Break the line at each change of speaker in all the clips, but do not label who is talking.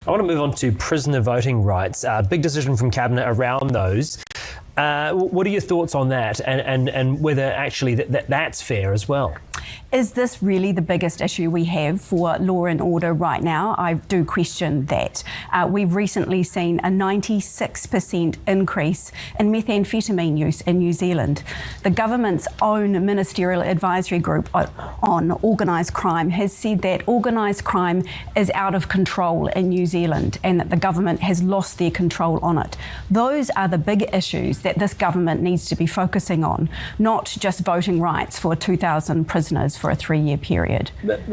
I want to move on to prisoner voting rights. Big decision from Cabinet around those. What are your thoughts on that, and whether actually that's fair as well?
Is this really the biggest issue we have for law and order right now? I do question that. We've recently seen a 96% increase in methamphetamine use in New Zealand. The government's own Ministerial Advisory Group on organised crime has said that organised crime is out of control in New Zealand and that the government has lost their control on it. Those are the big issues that this government needs to be focusing on, not just voting rights for 2,000 prisoners for a 3-year period.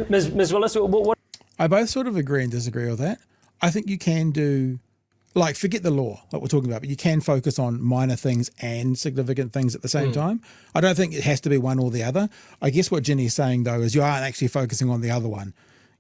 Ms. Willis, what?
I both sort of agree and disagree with that. I think you can do, forget the law, like we're talking about, but you can focus on minor things and significant things at the same time. I don't think it has to be one or the other. I guess what Ginny's saying, though, is you aren't actually focusing on the other one.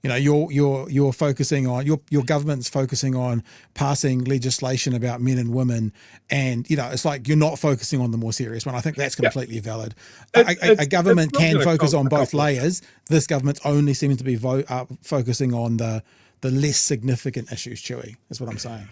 You know, you're focusing on, your government's focusing on passing legislation about men and women, and, you know, it's like you're not focusing on the more serious one. I think that's completely valid. A government can focus on both layers. This government only seems to be focusing on the less significant issues, Chewie, is what I'm saying.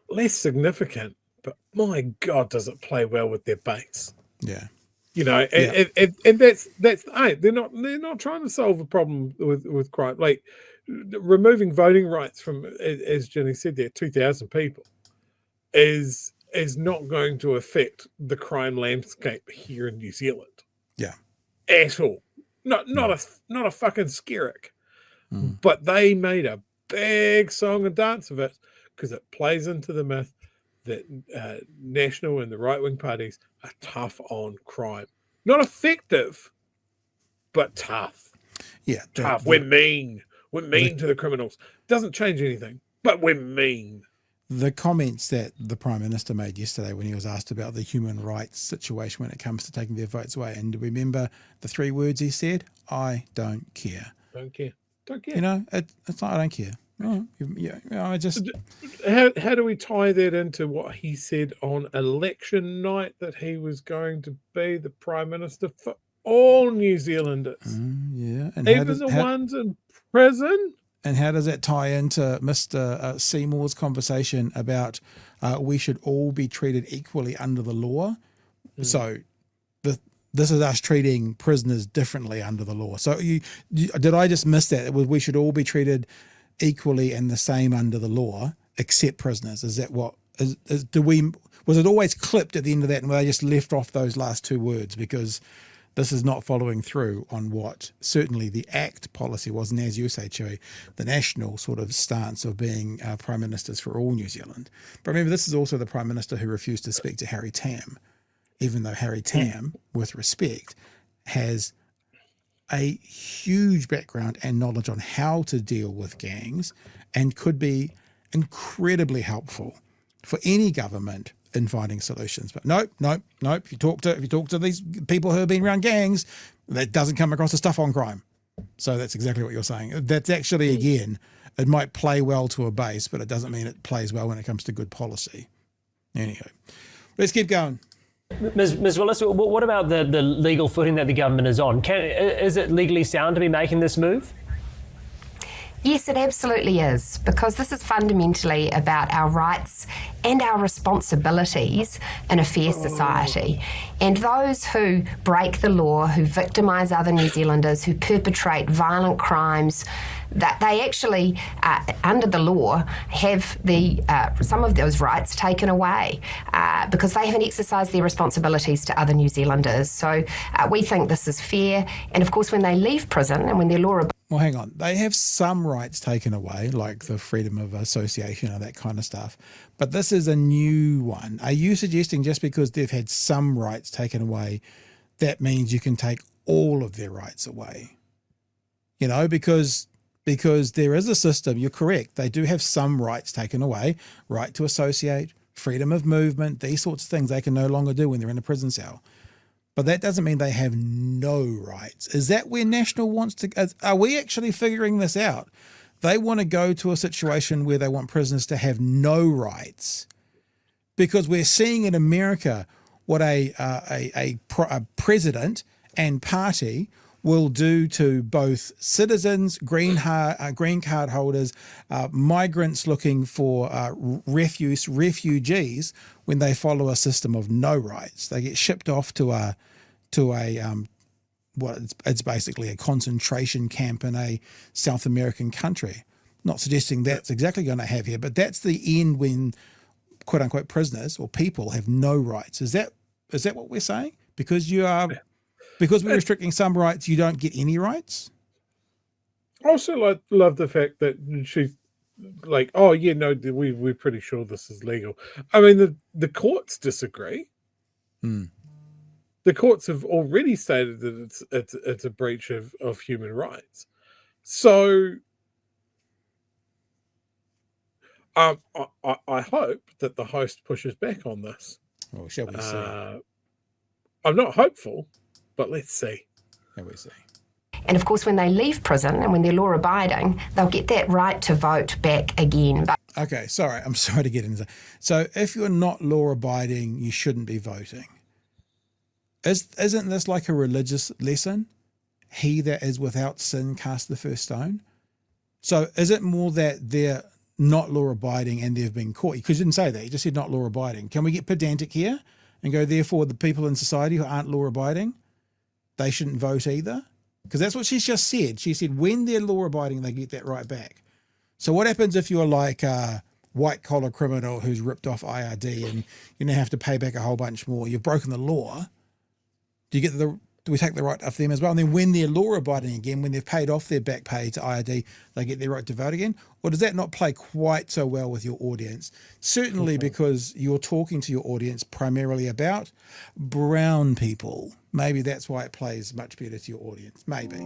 Less significant, but my God, does it play well with their base? Yeah. You know, and that's they're not trying to solve a problem with crime. Like removing voting rights from, as Jenny said, there 2,000 people is not going to affect the crime landscape here in New Zealand.
Yeah,
at all. Not a fucking skerrick. But they made a big song and dance of it because it plays into the myth that national and the right-wing parties are tough on crime. Not effective, but tough.
Yeah.
Tough. We're mean. We're mean to the criminals. Doesn't change anything, but we're mean.
The comments that the Prime Minister made yesterday when he was asked about the human rights situation when it comes to taking their votes away, and remember the 3 words he said? I don't care.
Don't care. Don't care.
You know, it's like, I don't care. I just.
How do we tie that into what he said on election night, that he was going to be the Prime Minister for all New Zealanders?
And
even the ones in prison?
And how does that tie into Mr. Seymour's conversation about we should all be treated equally under the law? So this is us treating prisoners differently under the law. So did I just miss that? We should all be treated equally and the same under the law, except prisoners. Is that what? Was it always clipped at the end of that, and they just left off those last 2 words because this is not following through on what certainly the ACT policy was, and as you say, Chewie, the national sort of stance of being prime ministers for all New Zealand. But remember, this is also the Prime Minister who refused to speak to Harry Tam, even though Harry Tam, with respect, has a huge background and knowledge on how to deal with gangs and could be incredibly helpful for any government in finding solutions. But nope. If you talk to these people who have been around gangs, that doesn't come across as stuff on crime. So that's exactly what you're saying. That's actually, again, it might play well to a base, but it doesn't mean it plays well when it comes to good policy. Anyhow, let's keep going.
Ms. Willis, what about the legal footing that the government is on? Is it legally sound to be making this move?
Yes, it absolutely is, because this is fundamentally about our rights and our responsibilities in a fair society. And those who break the law, who victimise other New Zealanders, who perpetrate violent crimes, that they actually, under the law, have some of those rights taken away because they haven't exercised their responsibilities to other New Zealanders. So we think this is fair. And of course, when they leave prison and when their law...
Well, hang on. They have some rights taken away, like the freedom of association and that kind of stuff. But this is a new one. Are you suggesting just because they've had some rights taken away, that means you can take all of their rights away? You know, because there is a system, you're correct, they do have some rights taken away, right to associate, freedom of movement, these sorts of things they can no longer do when they're in a prison cell. But that doesn't mean they have no rights. Is that where National wants to, are we actually figuring this out? They want to go to a situation where they want prisoners to have no rights, because we're seeing in America what a president and party will do to both citizens, green card holders, migrants looking for refugees when they follow a system of no rights. They get shipped off to it's basically a concentration camp in a South American country. Not suggesting that's exactly going to have here, but that's the end when quote unquote prisoners or people have no rights. Is that what we're saying? Because we're restricting some rights, you don't get any rights?
I also love the fact that she's like, oh yeah, no, we're pretty sure this is legal. I mean, the courts disagree. The courts have already stated that it's a breach of human rights. So I hope that the host pushes back on this.
Well, shall we see?
I'm not hopeful, but let's see.
Shall we see?
And of course, when they leave prison and when they're law-abiding, they'll get that right to vote back again. But
okay, I'm sorry to get into that. So if you're not law-abiding, you shouldn't be voting. Isn't this like a religious lesson? He that is without sin cast the first stone. So is it more that they're not law-abiding and they've been caught? Because you didn't say that. You just said not law-abiding. Can we get pedantic here and go, therefore, the people in society who aren't law-abiding, they shouldn't vote either? Because that's what she's just said. She said when they're law-abiding, they get that right back. So what happens if you're like a white-collar criminal who's ripped off IRD and you now have to pay back a whole bunch more? You've broken the law. Do we take the right off them as well? And then when they're law-abiding again, when they've paid off their back pay to IRD, they get their right to vote again? Or does that not play quite so well with your audience? Certainly because you're talking to your audience primarily about brown people. Maybe that's why it plays much better to your audience. Maybe.